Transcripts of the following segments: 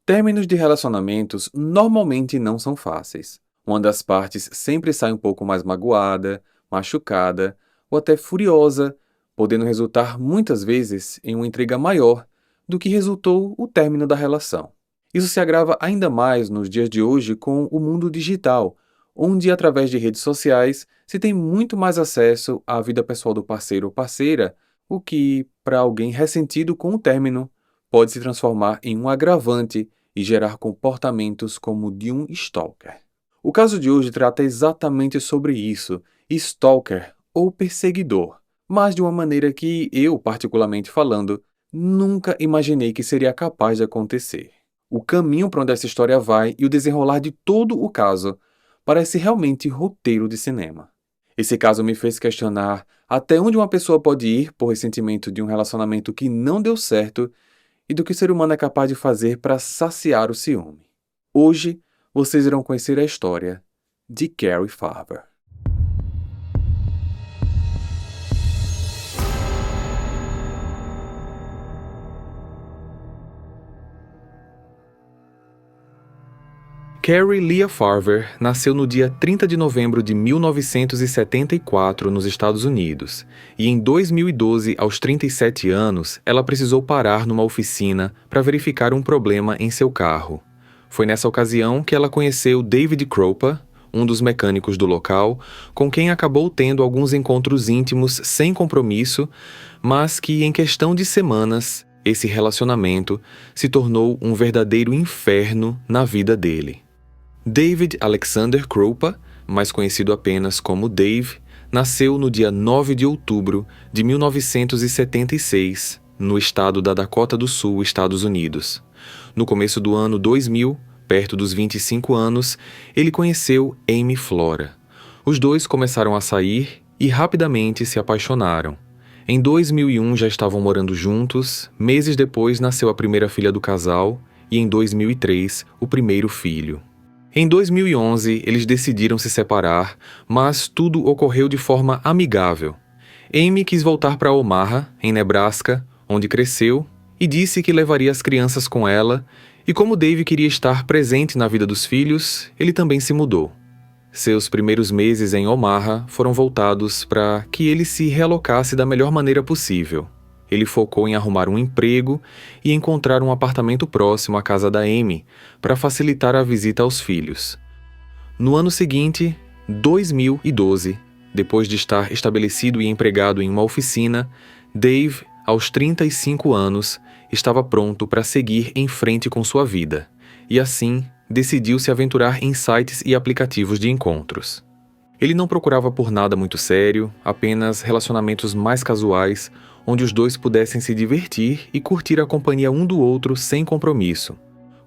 Términos de relacionamentos normalmente não são fáceis. Uma das partes sempre sai um pouco mais magoada, machucada ou até furiosa, podendo resultar muitas vezes em uma intriga maior do que resultou o término da relação. Isso se agrava ainda mais nos dias de hoje com o mundo digital, onde, através de redes sociais, se tem muito mais acesso à vida pessoal do parceiro ou parceira, o que, para alguém ressentido com o término, pode se transformar em um agravante e gerar comportamentos como o de um stalker. O caso de hoje trata exatamente sobre isso, stalker ou perseguidor, mas de uma maneira que eu, particularmente falando, nunca imaginei que seria capaz de acontecer. O caminho para onde essa história vai e o desenrolar de todo o caso parece realmente roteiro de cinema. Esse caso me fez questionar até onde uma pessoa pode ir por ressentimento de um relacionamento que não deu certo e do que o ser humano é capaz de fazer para saciar o ciúme. Hoje, vocês irão conhecer a história de Carrie Farver. Carrie Leah Farver nasceu no dia 30 de novembro de 1974 nos Estados Unidos, e em 2012, aos 37 anos, ela precisou parar numa oficina para verificar um problema em seu carro. Foi nessa ocasião que ela conheceu David Kroupa, um dos mecânicos do local, com quem acabou tendo alguns encontros íntimos sem compromisso, mas que, em questão de semanas, esse relacionamento se tornou um verdadeiro inferno na vida dele. David Alexander Kroupa, mais conhecido apenas como Dave, nasceu no dia 9 de outubro de 1976, no estado da Dakota do Sul, Estados Unidos. No começo do ano 2000, perto dos 25 anos, ele conheceu Amy Flora. Os dois começaram a sair e rapidamente se apaixonaram. Em 2001 já estavam morando juntos, meses depois nasceu a primeira filha do casal e em 2003 o primeiro filho. Em 2011, eles decidiram se separar, mas tudo ocorreu de forma amigável. Amy quis voltar para Omaha, em Nebraska, onde cresceu, e disse que levaria as crianças com ela, e como Dave queria estar presente na vida dos filhos, ele também se mudou. Seus primeiros meses em Omaha foram voltados para que ele se realocasse da melhor maneira possível. Ele focou em arrumar um emprego e encontrar um apartamento próximo à casa da Amy, para facilitar a visita aos filhos. No ano seguinte, 2012, depois de estar estabelecido e empregado em uma oficina, Dave, aos 35 anos, estava pronto para seguir em frente com sua vida, e assim decidiu se aventurar em sites e aplicativos de encontros. Ele não procurava por nada muito sério, apenas relacionamentos mais casuais, onde os dois pudessem se divertir e curtir a companhia um do outro sem compromisso.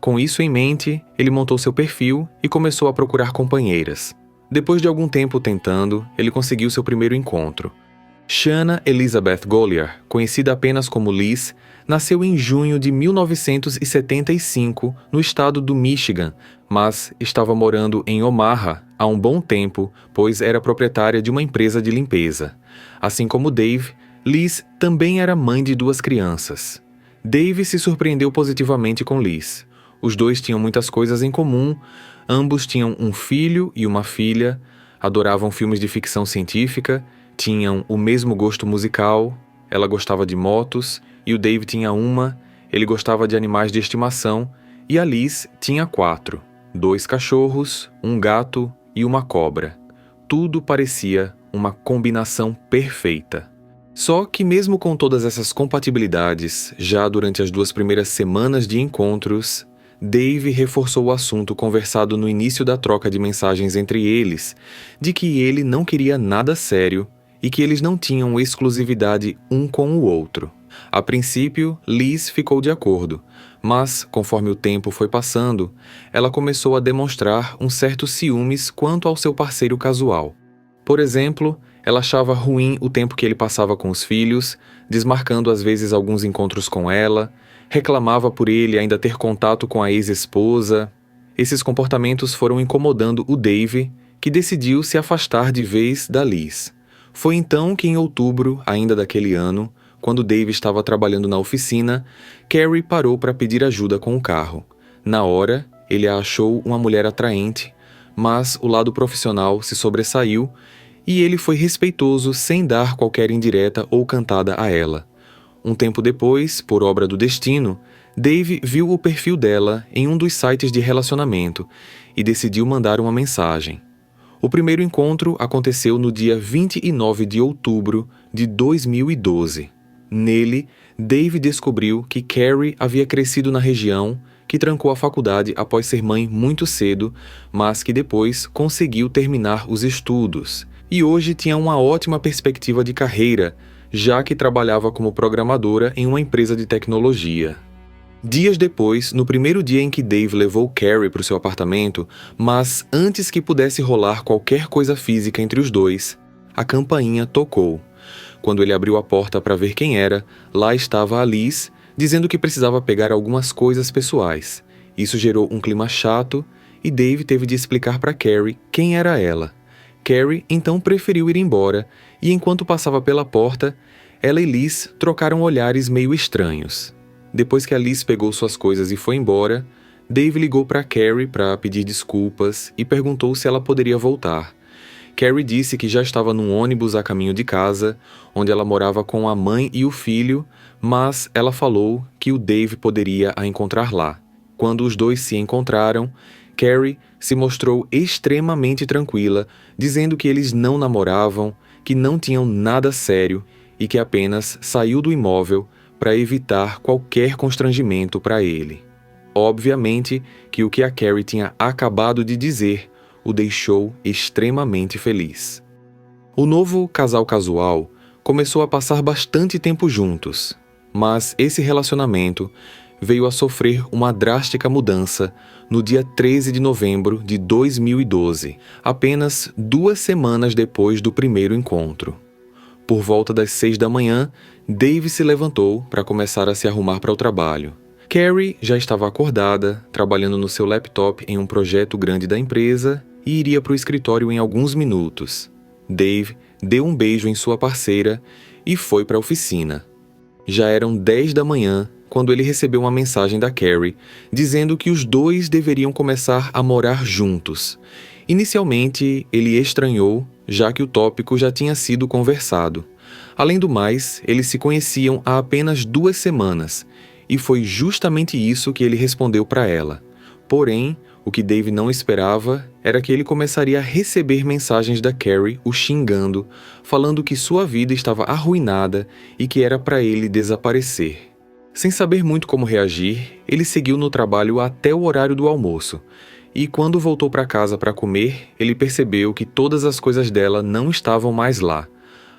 Com isso em mente, ele montou seu perfil e começou a procurar companheiras. Depois de algum tempo tentando, ele conseguiu seu primeiro encontro. Shanna Elizabeth Gollier, conhecida apenas como Liz, nasceu em junho de 1975 no estado do Michigan, mas estava morando em Omaha há um bom tempo, pois era proprietária de uma empresa de limpeza. Assim como Dave, Liz também era mãe de 2 crianças. Dave se surpreendeu positivamente com Liz. Os dois tinham muitas coisas em comum, ambos tinham um filho e uma filha, adoravam filmes de ficção científica, tinham o mesmo gosto musical, ela gostava de motos e o Dave tinha uma, ele gostava de animais de estimação e a Liz tinha 4, 2 cachorros, um gato e uma cobra. Tudo parecia uma combinação perfeita. Só que mesmo com todas essas compatibilidades, já durante as 2 primeiras semanas de encontros, Dave reforçou o assunto conversado no início da troca de mensagens entre eles, de que ele não queria nada sério e que eles não tinham exclusividade um com o outro. A princípio, Liz ficou de acordo, mas, conforme o tempo foi passando, ela começou a demonstrar um certo ciúmes quanto ao seu parceiro casual. Por exemplo, ela achava ruim o tempo que ele passava com os filhos, desmarcando às vezes alguns encontros com ela, reclamava por ele ainda ter contato com a ex-esposa. Esses comportamentos foram incomodando o Dave, que decidiu se afastar de vez da Liz. Foi então que em outubro, ainda daquele ano, quando Dave estava trabalhando na oficina, Carrie parou para pedir ajuda com o carro. Na hora, ele a achou uma mulher atraente, mas o lado profissional se sobressaiu e ele foi respeitoso sem dar qualquer indireta ou cantada a ela. Um tempo depois, por obra do destino, Dave viu o perfil dela em um dos sites de relacionamento e decidiu mandar uma mensagem. O primeiro encontro aconteceu no dia 29 de outubro de 2012. Nele, Dave descobriu que Carrie havia crescido na região, que trancou a faculdade após ser mãe muito cedo, mas que depois conseguiu terminar os estudos. E hoje tinha uma ótima perspectiva de carreira, já que trabalhava como programadora em uma empresa de tecnologia. Dias depois, no primeiro dia em que Dave levou Carrie para o seu apartamento, mas antes que pudesse rolar qualquer coisa física entre os dois, a campainha tocou. Quando ele abriu a porta para ver quem era, lá estava a Liz, dizendo que precisava pegar algumas coisas pessoais. Isso gerou um clima chato e Dave teve de explicar para Carrie quem era ela. Carrie então preferiu ir embora e enquanto passava pela porta, ela e Liz trocaram olhares meio estranhos. Depois que a Liz pegou suas coisas e foi embora, Dave ligou para Carrie para pedir desculpas e perguntou se ela poderia voltar. Carrie disse que já estava num ônibus a caminho de casa, onde ela morava com a mãe e o filho, mas ela falou que o Dave poderia a encontrar lá. Quando os dois se encontraram, Carrie se mostrou extremamente tranquila, dizendo que eles não namoravam, que não tinham nada sério e que apenas saiu do imóvel para evitar qualquer constrangimento para ele. Obviamente que o que a Carrie tinha acabado de dizer o deixou extremamente feliz. O novo casal casual começou a passar bastante tempo juntos, mas esse relacionamento veio a sofrer uma drástica mudança no dia 13 de novembro de 2012, apenas 2 semanas depois do primeiro encontro. Por volta das 6 da manhã, Dave se levantou para começar a se arrumar para o trabalho. Carrie já estava acordada, trabalhando no seu laptop em um projeto grande da empresa e iria para o escritório em alguns minutos. Dave deu um beijo em sua parceira e foi para a oficina. Já eram 10 da manhã quando ele recebeu uma mensagem da Carrie dizendo que os dois deveriam começar a morar juntos. Inicialmente, ele estranhou, já que o tópico já tinha sido conversado. Além do mais, eles se conheciam há apenas 2 semanas, e foi justamente isso que ele respondeu para ela. Porém, o que Dave não esperava era que ele começaria a receber mensagens da Carrie o xingando, falando que sua vida estava arruinada e que era para ele desaparecer. Sem saber muito como reagir, ele seguiu no trabalho até o horário do almoço, e quando voltou para casa para comer, ele percebeu que todas as coisas dela não estavam mais lá.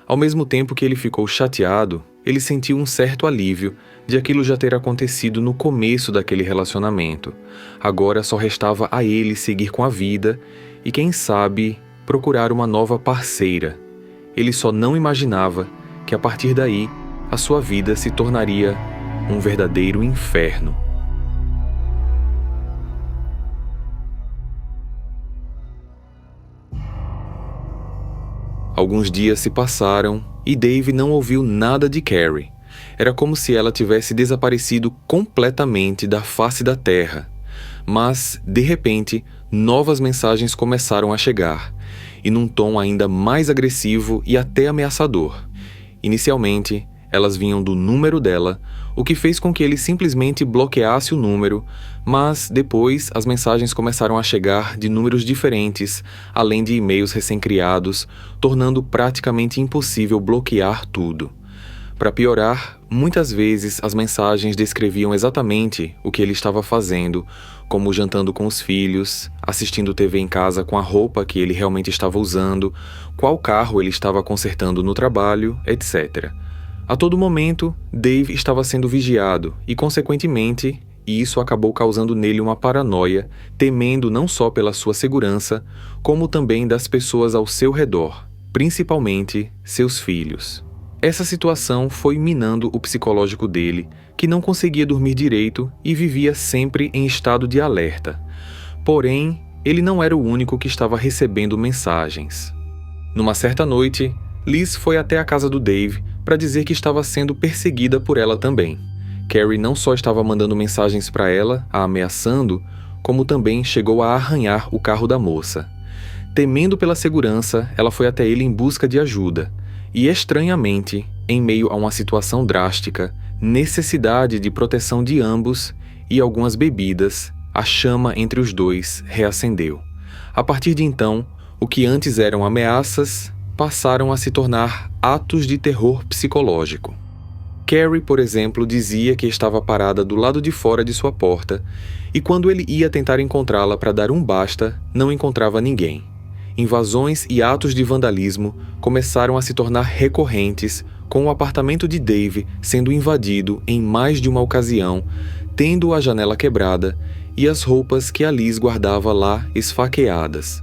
Ao mesmo tempo que ele ficou chateado, ele sentiu um certo alívio de aquilo já ter acontecido no começo daquele relacionamento. Agora só restava a ele seguir com a vida e, quem sabe, procurar uma nova parceira. Ele só não imaginava que a partir daí a sua vida se tornaria um verdadeiro inferno. Alguns dias se passaram e Dave não ouviu nada de Carrie. Era como se ela tivesse desaparecido completamente da face da terra. Mas, de repente, novas mensagens começaram a chegar, e num tom ainda mais agressivo e até ameaçador. Inicialmente, elas vinham do número dela, o que fez com que ele simplesmente bloqueasse o número, mas depois as mensagens começaram a chegar de números diferentes, além de e-mails recém-criados, tornando praticamente impossível bloquear tudo. Para piorar, muitas vezes as mensagens descreviam exatamente o que ele estava fazendo, como jantando com os filhos, assistindo TV em casa com a roupa que ele realmente estava usando, qual carro ele estava consertando no trabalho, etc. A todo momento, Dave estava sendo vigiado e, consequentemente, isso acabou causando nele uma paranoia, temendo não só pela sua segurança, como também das pessoas ao seu redor, principalmente seus filhos. Essa situação foi minando o psicológico dele, que não conseguia dormir direito e vivia sempre em estado de alerta. Porém, ele não era o único que estava recebendo mensagens. Numa certa noite, Liz foi até a casa do Dave para dizer que estava sendo perseguida por ela também. Carrie não só estava mandando mensagens para ela, a ameaçando, como também chegou a arranhar o carro da moça. Temendo pela segurança, ela foi até ele em busca de ajuda. E estranhamente, em meio a uma situação drástica, necessidade de proteção de ambos e algumas bebidas, a chama entre os dois reacendeu. A partir de então, o que antes eram ameaças passaram a se tornar atos de terror psicológico. Carrie, por exemplo, dizia que estava parada do lado de fora de sua porta e quando ele ia tentar encontrá-la para dar um basta, não encontrava ninguém. Invasões e atos de vandalismo começaram a se tornar recorrentes, com o apartamento de Dave sendo invadido em mais de uma ocasião, tendo a janela quebrada e as roupas que a Liz guardava lá esfaqueadas.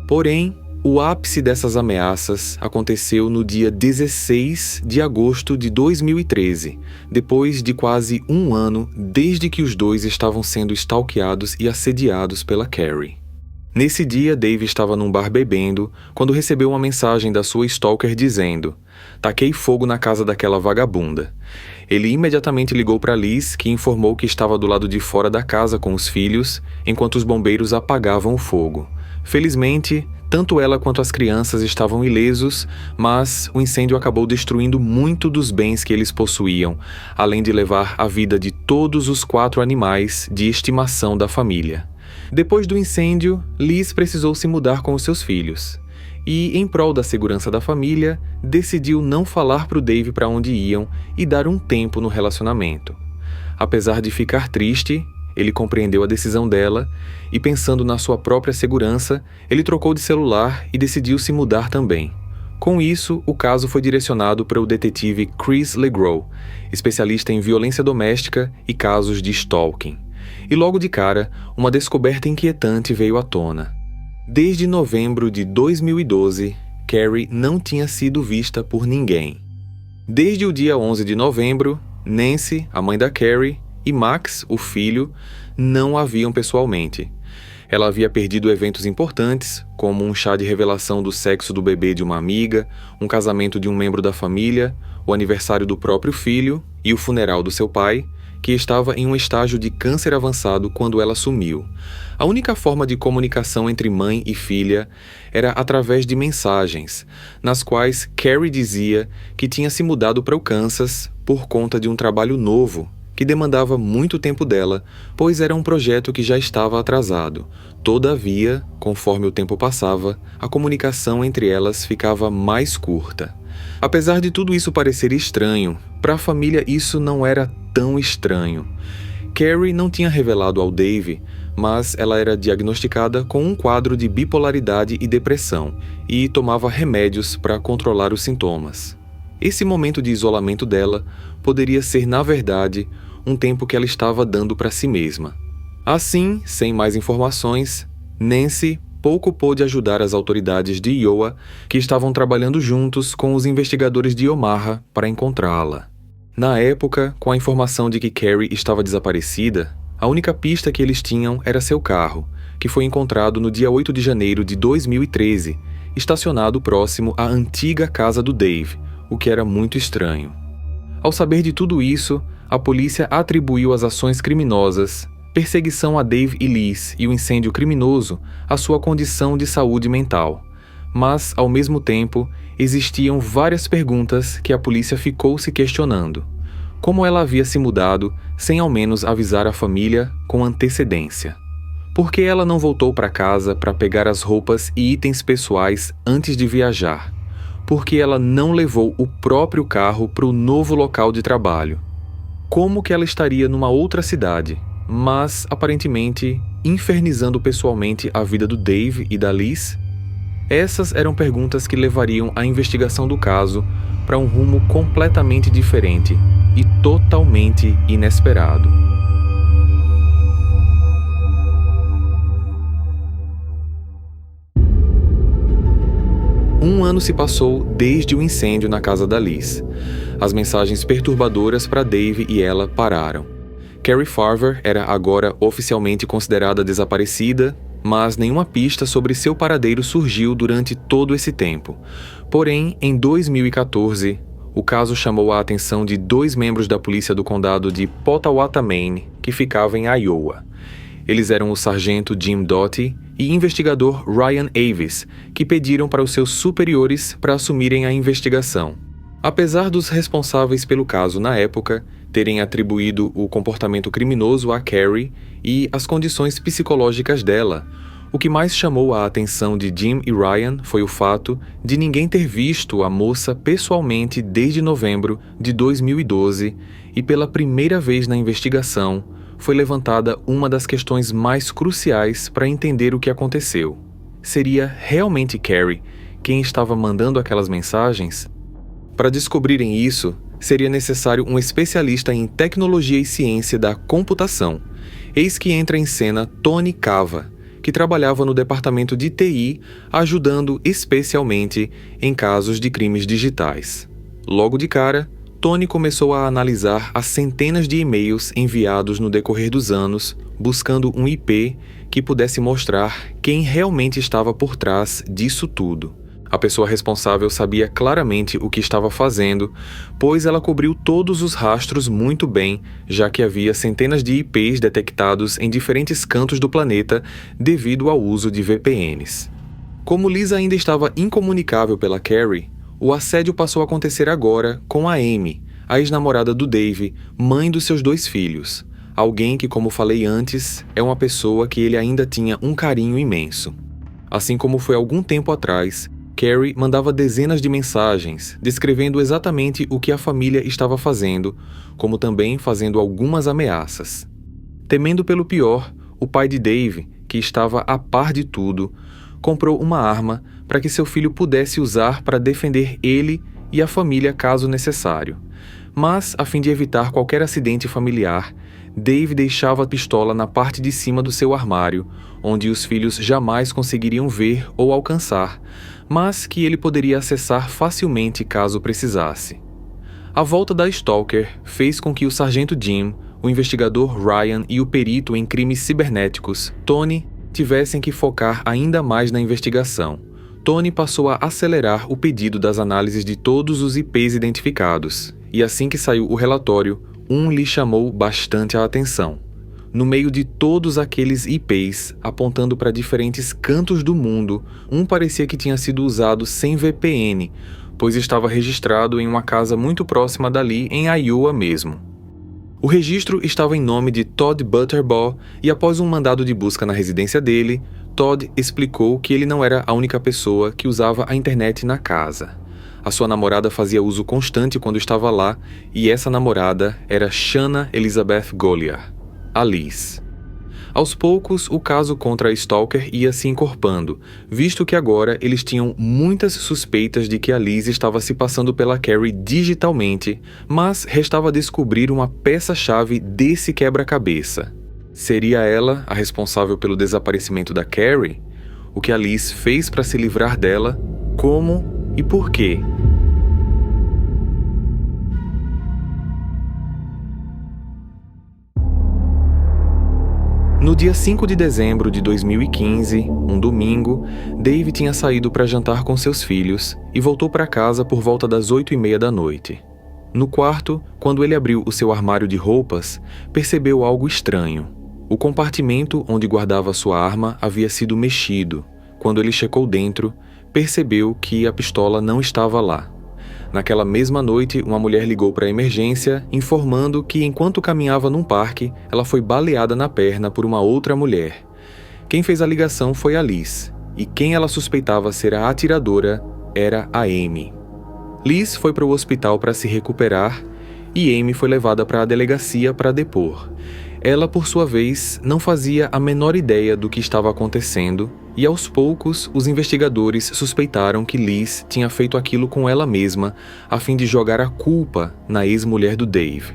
Porém, o ápice dessas ameaças aconteceu no dia 16 de agosto de 2013, depois de quase um ano desde que os dois estavam sendo stalkeados e assediados pela Carrie. Nesse dia, Dave estava num bar bebendo quando recebeu uma mensagem da sua stalker dizendo: "Taquei fogo na casa daquela vagabunda." Ele imediatamente ligou para Liz, que informou que estava do lado de fora da casa com os filhos, enquanto os bombeiros apagavam o fogo. Felizmente, tanto ela quanto as crianças estavam ilesos, mas o incêndio acabou destruindo muito dos bens que eles possuíam, além de levar a vida de todos os 4 animais de estimação da família. Depois do incêndio, Liz precisou se mudar com os seus filhos. E, em prol da segurança da família, decidiu não falar para o Dave para onde iam e dar um tempo no relacionamento. Apesar de ficar triste, ele compreendeu a decisão dela e, pensando na sua própria segurança, ele trocou de celular e decidiu se mudar também. Com isso, o caso foi direcionado para o detetive Chris Legros, especialista em violência doméstica e casos de stalking. E logo de cara, uma descoberta inquietante veio à tona. Desde novembro de 2012, Carrie não tinha sido vista por ninguém. Desde o dia 11 de novembro, Nancy, a mãe da Carrie, e Max, o filho, não a viam pessoalmente. Ela havia perdido eventos importantes, como um chá de revelação do sexo do bebê de uma amiga, um casamento de um membro da família, o aniversário do próprio filho e o funeral do seu pai, que estava em um estágio de câncer avançado quando ela sumiu. A única forma de comunicação entre mãe e filha era através de mensagens, nas quais Carrie dizia que tinha se mudado para o Kansas por conta de um trabalho novo, que demandava muito tempo dela, pois era um projeto que já estava atrasado. Todavia, conforme o tempo passava, a comunicação entre elas ficava mais curta. Apesar de tudo isso parecer estranho, para a família isso não era tão estranho. Carrie não tinha revelado ao Dave, mas ela era diagnosticada com um quadro de bipolaridade e depressão e tomava remédios para controlar os sintomas. Esse momento de isolamento dela poderia ser, na verdade, um tempo que ela estava dando para si mesma. Assim, sem mais informações, Nancy pouco pôde ajudar as autoridades de Iowa, que estavam trabalhando juntos com os investigadores de Omaha para encontrá-la. Na época, com a informação de que Carrie estava desaparecida, a única pista que eles tinham era seu carro, que foi encontrado no dia 8 de janeiro de 2013, estacionado próximo à antiga casa do Dave, o que era muito estranho. Ao saber de tudo isso, a polícia atribuiu as ações criminosas, perseguição a Dave e Liz e o incêndio criminoso à sua condição de saúde mental. Mas, ao mesmo tempo, existiam várias perguntas que a polícia ficou se questionando. Como ela havia se mudado sem ao menos avisar a família com antecedência? Por que ela não voltou para casa para pegar as roupas e itens pessoais antes de viajar? Por que ela não levou o próprio carro para o novo local de trabalho? Como que ela estaria numa outra cidade, mas aparentemente infernizando pessoalmente a vida do Dave e da Liz? Essas eram perguntas que levariam a investigação do caso para um rumo completamente diferente e totalmente inesperado. Um ano se passou desde o incêndio na casa da Liz. As mensagens perturbadoras para Dave e ela pararam. Carrie Farver era agora oficialmente considerada desaparecida, mas nenhuma pista sobre seu paradeiro surgiu durante todo esse tempo. Porém, em 2014, O caso chamou a atenção de 2 membros da polícia do condado de Pottawatomie, que ficava em Iowa. Eles eram o sargento Jim Doughty e investigador Ryan Avis, que pediram para os seus superiores para assumirem a investigação. Apesar dos responsáveis pelo caso na época terem atribuído o comportamento criminoso a Carrie e as condições psicológicas dela, o que mais chamou a atenção de Jim e Ryan foi o fato de ninguém ter visto a moça pessoalmente desde novembro de 2012 e pela primeira vez na investigação foi levantada uma das questões mais cruciais para entender o que aconteceu. Seria realmente Carrie quem estava mandando aquelas mensagens? Para descobrirem isso, seria necessário um especialista em tecnologia e ciência da computação. Eis que entra em cena Tony Cava, que trabalhava no departamento de TI, ajudando especialmente em casos de crimes digitais. Logo de cara, Tony começou a analisar as centenas de e-mails enviados no decorrer dos anos, buscando um IP que pudesse mostrar quem realmente estava por trás disso tudo. A pessoa responsável sabia claramente o que estava fazendo, pois ela cobriu todos os rastros muito bem, já que havia centenas de IPs detectados em diferentes cantos do planeta devido ao uso de VPNs. Como Liz ainda estava incomunicável pela Carrie, o assédio passou a acontecer agora com a Amy, a ex-namorada do Dave, mãe dos seus 2 filhos. Alguém que, como falei antes, é uma pessoa que ele ainda tinha um carinho imenso. Assim como foi algum tempo atrás, Carrie mandava dezenas de mensagens, descrevendo exatamente o que a família estava fazendo, como também fazendo algumas ameaças. Temendo pelo pior, o pai de Dave, que estava a par de tudo, comprou uma arma para que seu filho pudesse usar para defender ele e a família caso necessário. Mas, a fim de evitar qualquer acidente familiar, Dave deixava a pistola na parte de cima do seu armário, onde os filhos jamais conseguiriam ver ou alcançar, mas que ele poderia acessar facilmente caso precisasse. A volta da Stalker fez com que o sargento Jim, o investigador Ryan e o perito em crimes cibernéticos, Tony, tivessem que focar ainda mais na investigação. Tony passou a acelerar o pedido das análises de todos os IPs identificados, e assim que saiu o relatório, um lhe chamou bastante a atenção. No meio de todos aqueles IPs, apontando para diferentes cantos do mundo, um parecia que tinha sido usado sem VPN, pois estava registrado em uma casa muito próxima dali, em Iowa mesmo. O registro estava em nome de Todd Butterbaugh e após um mandado de busca na residência dele, Todd explicou que ele não era a única pessoa que usava a internet na casa. A sua namorada fazia uso constante quando estava lá e essa namorada era Shanna Elizabeth Goliar, a Liz. Aos poucos, o caso contra a Stalker ia se encorpando, visto que agora eles tinham muitas suspeitas de que a Liz estava se passando pela Carrie digitalmente, mas restava descobrir uma peça-chave desse quebra-cabeça. Seria ela a responsável pelo desaparecimento da Carrie? O que a Liz fez para se livrar dela? Como e por quê? No dia 5 de dezembro de 2015, um domingo, Dave tinha saído para jantar com seus filhos e voltou para casa por volta das 8h30 da noite. No quarto, quando ele abriu o seu armário de roupas, percebeu algo estranho. O compartimento onde guardava sua arma havia sido mexido. Quando ele checou dentro, percebeu que a pistola não estava lá. Naquela mesma noite, uma mulher ligou para a emergência, informando que enquanto caminhava num parque, ela foi baleada na perna por uma outra mulher. Quem fez a ligação foi a Liz, e quem ela suspeitava ser a atiradora era a Amy. Liz foi para o hospital para se recuperar, e Amy foi levada para a delegacia para depor. Ela, por sua vez, não fazia a menor ideia do que estava acontecendo, e aos poucos os investigadores suspeitaram que Liz tinha feito aquilo com ela mesma, a fim de jogar a culpa na ex-mulher do Dave.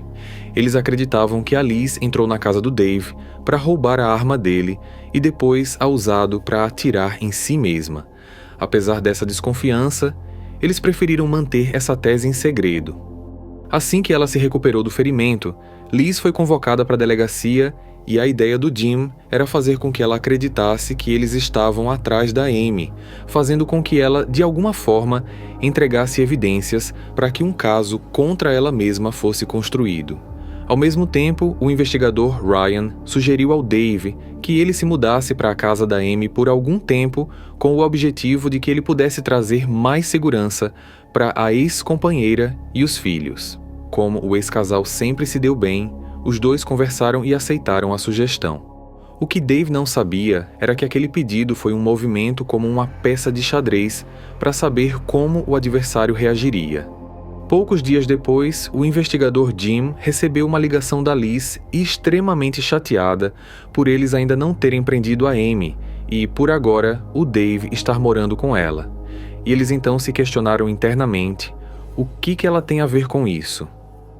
Eles acreditavam que a Liz entrou na casa do Dave para roubar a arma dele e depois a usado para atirar em si mesma. Apesar dessa desconfiança, eles preferiram manter essa tese em segredo. Assim que ela se recuperou do ferimento, Liz foi convocada para a delegacia e a ideia do Jim era fazer com que ela acreditasse que eles estavam atrás da Amy, fazendo com que ela, de alguma forma, entregasse evidências para que um caso contra ela mesma fosse construído. Ao mesmo tempo, o investigador Ryan sugeriu ao Dave que ele se mudasse para a casa da Amy por algum tempo com o objetivo de que ele pudesse trazer mais segurança para a ex-companheira e os filhos. Como o ex-casal sempre se deu bem, os dois conversaram e aceitaram a sugestão. O que Dave não sabia era que aquele pedido foi um movimento como uma peça de xadrez para saber como o adversário reagiria. Poucos dias depois, o investigador Jim recebeu uma ligação da Liz extremamente chateada por eles ainda não terem prendido a Amy e, por agora, o Dave estar morando com ela. E eles então se questionaram internamente o que ela tem a ver com isso.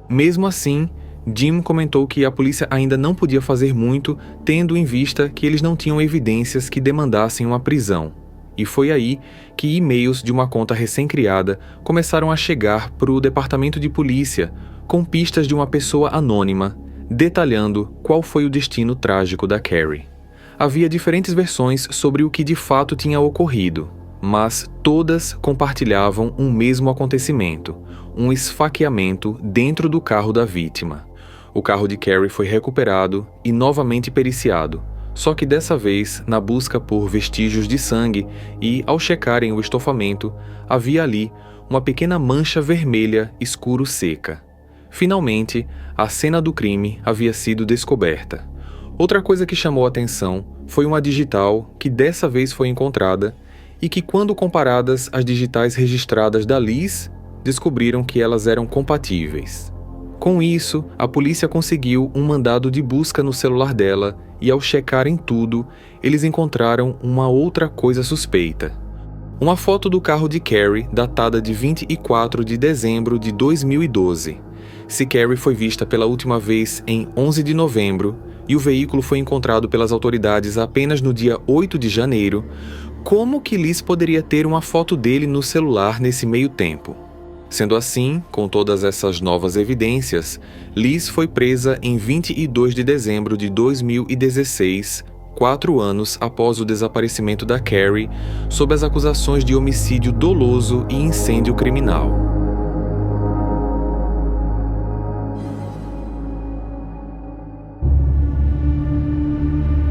Mesmo assim, Jim comentou que a polícia ainda não podia fazer muito, tendo em vista que eles não tinham evidências que demandassem uma prisão. E foi aí que e-mails de uma conta recém-criada começaram a chegar para o departamento de polícia com pistas de uma pessoa anônima, detalhando qual foi o destino trágico da Carrie. Havia diferentes versões sobre o que de fato tinha ocorrido, mas todas compartilhavam um mesmo acontecimento, um esfaqueamento dentro do carro da vítima. O carro de Carrie foi recuperado e novamente periciado, só que dessa vez na busca por vestígios de sangue e, ao checarem o estofamento, havia ali uma pequena mancha vermelha escuro-seca. Finalmente, a cena do crime havia sido descoberta. Outra coisa que chamou a atenção foi uma digital que dessa vez foi encontrada e que, quando comparadas às digitais registradas da Liz, descobriram que elas eram compatíveis. Com isso, a polícia conseguiu um mandado de busca no celular dela e, ao checarem tudo, eles encontraram uma outra coisa suspeita. Uma foto do carro de Carrie, datada de 24 de dezembro de 2012. Se Carrie foi vista pela última vez em 11 de novembro e o veículo foi encontrado pelas autoridades apenas no dia 8 de janeiro, como que Liz poderia ter uma foto dele no celular nesse meio tempo? Sendo assim, com todas essas novas evidências, Liz foi presa em 22 de dezembro de 2016, 4 anos após o desaparecimento da Carrie, sob as acusações de homicídio doloso e incêndio criminal.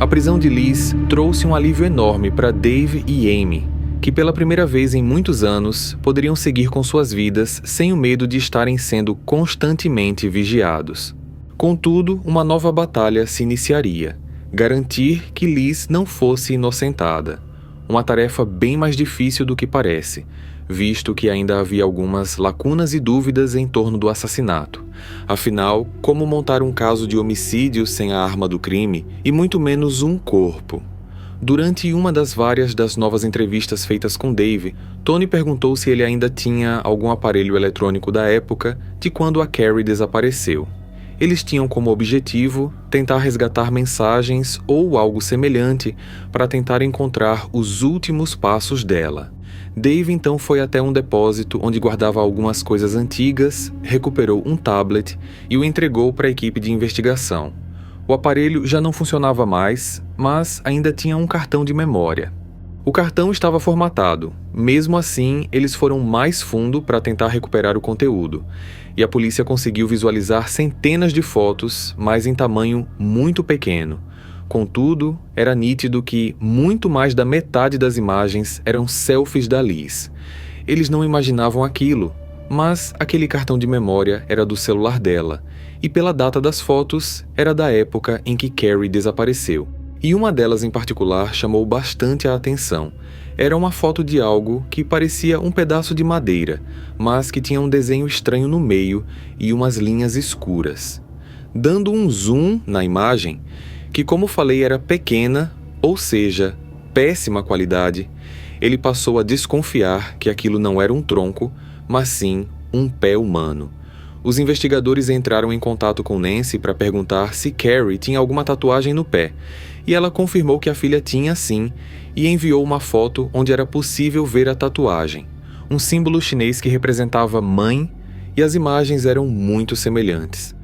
A prisão de Liz trouxe um alívio enorme para Dave e Amy, que pela primeira vez em muitos anos poderiam seguir com suas vidas sem o medo de estarem sendo constantemente vigiados. Contudo, uma nova batalha se iniciaria: garantir que Liz não fosse inocentada. Uma tarefa bem mais difícil do que parece, visto que ainda havia algumas lacunas e dúvidas em torno do assassinato. Afinal, como montar um caso de homicídio sem a arma do crime e muito menos um corpo? Durante uma das várias das novas entrevistas feitas com Dave, Tony perguntou se ele ainda tinha algum aparelho eletrônico da época de quando a Carrie desapareceu. Eles tinham como objetivo tentar resgatar mensagens ou algo semelhante para tentar encontrar os últimos passos dela. Dave então foi até um depósito onde guardava algumas coisas antigas, recuperou um tablet e o entregou para a equipe de investigação. O aparelho já não funcionava mais, mas ainda tinha um cartão de memória. O cartão estava formatado. Mesmo assim, eles foram mais fundo para tentar recuperar o conteúdo, e a polícia conseguiu visualizar centenas de fotos, mas em tamanho muito pequeno. Contudo, era nítido que muito mais da metade das imagens eram selfies da Liz. Eles não imaginavam aquilo, mas aquele cartão de memória era do celular dela, e pela data das fotos, era da época em que Carrie desapareceu. E uma delas em particular chamou bastante a atenção. Era uma foto de algo que parecia um pedaço de madeira, mas que tinha um desenho estranho no meio e umas linhas escuras. Dando um zoom na imagem, que como falei era pequena, ou seja, péssima qualidade, ele passou a desconfiar que aquilo não era um tronco, mas sim um pé humano. Os investigadores entraram em contato com Nancy para perguntar se Carrie tinha alguma tatuagem no pé, e ela confirmou que a filha tinha sim, e enviou uma foto onde era possível ver a tatuagem, um símbolo chinês que representava mãe, e as imagens eram muito semelhantes.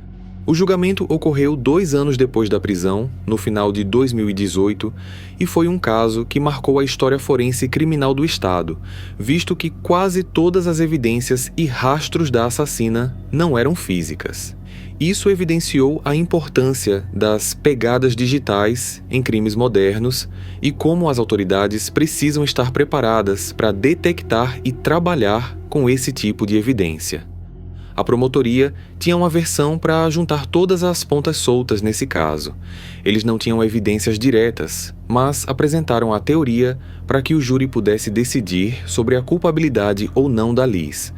O julgamento ocorreu 2 anos depois da prisão, no final de 2018, e foi um caso que marcou a história forense criminal do estado, visto que quase todas as evidências e rastros da assassina não eram físicas. Isso evidenciou a importância das pegadas digitais em crimes modernos e como as autoridades precisam estar preparadas para detectar e trabalhar com esse tipo de evidência. A promotoria tinha uma versão para juntar todas as pontas soltas nesse caso. Eles não tinham evidências diretas, mas apresentaram a teoria para que o júri pudesse decidir sobre a culpabilidade ou não da Liz.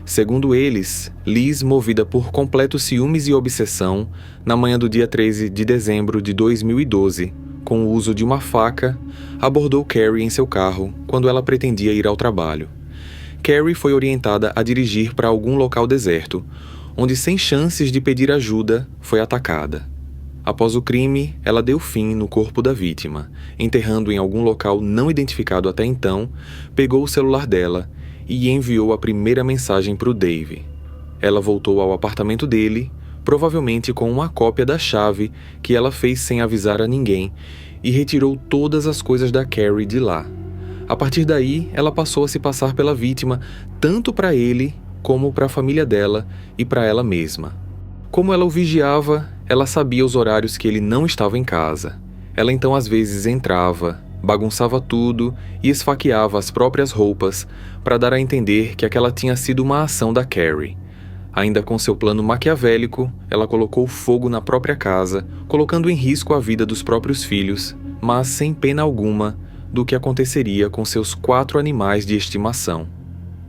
Segundo eles, Liz, movida por completos ciúmes e obsessão, na manhã do dia 13 de dezembro de 2012, com o uso de uma faca, abordou Carrie em seu carro quando ela pretendia ir ao trabalho. Carrie foi orientada a dirigir para algum local deserto, onde, sem chances de pedir ajuda, foi atacada. Após o crime, ela deu fim no corpo da vítima, enterrando em algum local não identificado até então, pegou o celular dela e enviou a primeira mensagem para o Dave. Ela voltou ao apartamento dele, provavelmente com uma cópia da chave que ela fez sem avisar a ninguém, e retirou todas as coisas da Carrie de lá. A partir daí, ela passou a se passar pela vítima, tanto para ele como para a família dela e para ela mesma. Como ela o vigiava, ela sabia os horários que ele não estava em casa. Ela então às vezes entrava, bagunçava tudo e esfaqueava as próprias roupas para dar a entender que aquela tinha sido uma ação da Carrie. Ainda com seu plano maquiavélico, ela colocou fogo na própria casa, colocando em risco a vida dos próprios filhos, mas sem pena alguma do que aconteceria com seus 4 animais de estimação.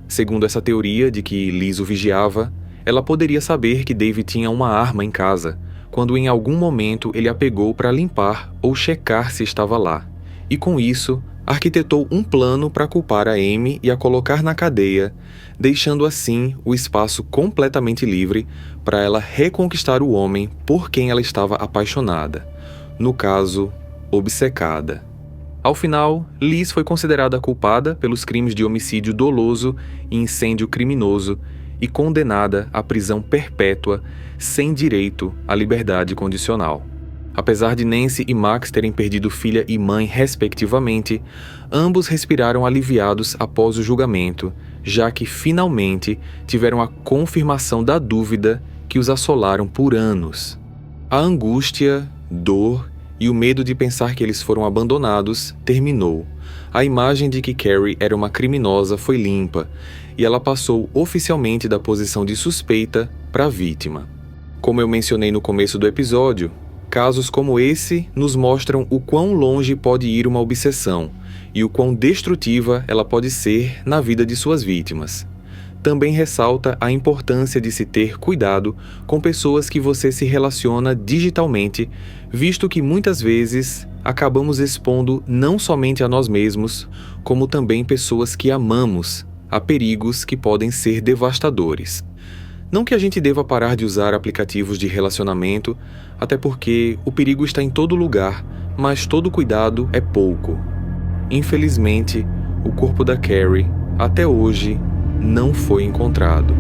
Segundo essa teoria de que Liz o vigiava, ela poderia saber que Dave tinha uma arma em casa, quando em algum momento ele a pegou para limpar ou checar se estava lá. E com isso, arquitetou um plano para culpar a Amy e a colocar na cadeia, deixando assim o espaço completamente livre para ela reconquistar o homem por quem ela estava apaixonada. No caso, obcecada. Ao final, Liz foi considerada culpada pelos crimes de homicídio doloso e incêndio criminoso e condenada à prisão perpétua sem direito à liberdade condicional. Apesar de Nancy e Max terem perdido filha e mãe respectivamente, ambos respiraram aliviados após o julgamento, já que finalmente tiveram a confirmação da dúvida que os assolaram por anos. A angústia, dor e o medo de pensar que eles foram abandonados terminou. A imagem de que Carrie era uma criminosa foi limpa, e ela passou oficialmente da posição de suspeita para vítima. Como eu mencionei no começo do episódio, casos como esse nos mostram o quão longe pode ir uma obsessão e o quão destrutiva ela pode ser na vida de suas vítimas. Também ressalta a importância de se ter cuidado com pessoas que você se relaciona digitalmente, visto que muitas vezes acabamos expondo não somente a nós mesmos, como também pessoas que amamos, a perigos que podem ser devastadores. Não que a gente deva parar de usar aplicativos de relacionamento, até porque o perigo está em todo lugar, mas todo cuidado é pouco. Infelizmente, o corpo da Carrie, até hoje, não foi encontrado.